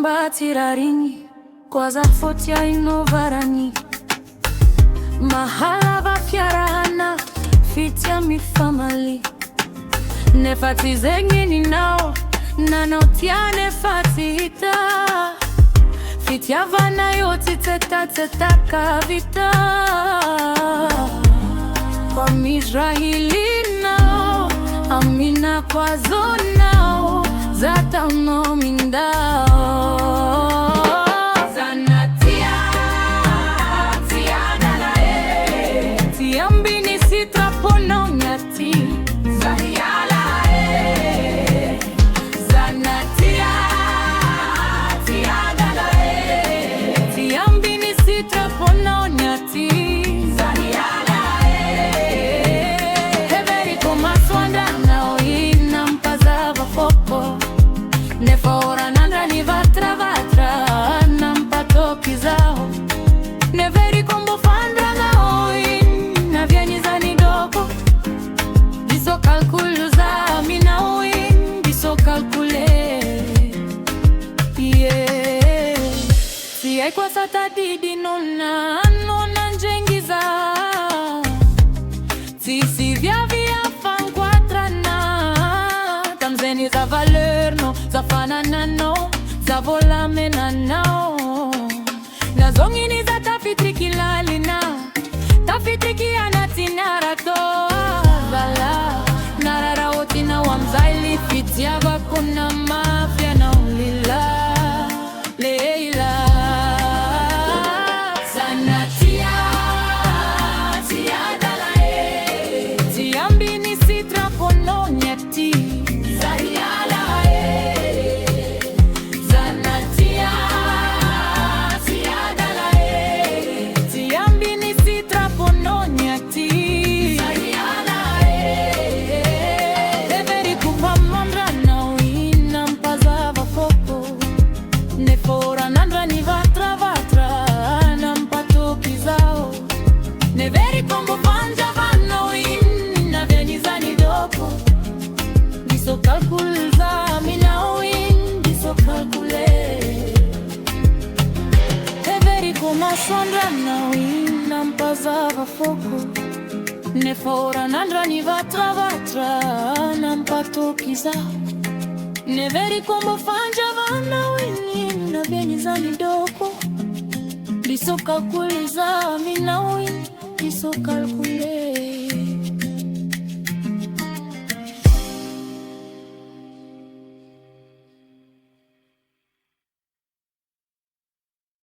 tirarini kwa za foti ya inovarani mahala va fiarahana fiti ya mifamali nefati zengini nao nanotiane fati hita fiti ya vana yoti teta kavita kwa Mizrahili nao amina kwa zonao zata unomindao zanatia dalae tiambini sitrapono nyati zanialae zanatia dalae tiambini sitrapono nyati Nefora nandra ni vatra nampato kizao neveri kombo fandra naoin na vieni zani doko diso kalkulu za minaoin diso kalkule yeah si ai kwa sata didi nona njengiza si via tamzeni za valeur no za fanana no za vola menana na zongini za tafitriki lalina tafitriki anatinarato vala narara otina wamzaili fitia vakuna mafia na ulila leila zanatia dalae tiambini sitrapono nyati Nefora nandra ni vatra nampato kizao neveri kombo panja vanoin na vieni zani dopo diso kalkulza minaoin diso kalkule neveri koma sondra naoin nampazava foko nefora nandra ni vatra nampato kizao neveri kombo panja vanoin na vieni zani doko diso kalkuliza minaoin diso kalkule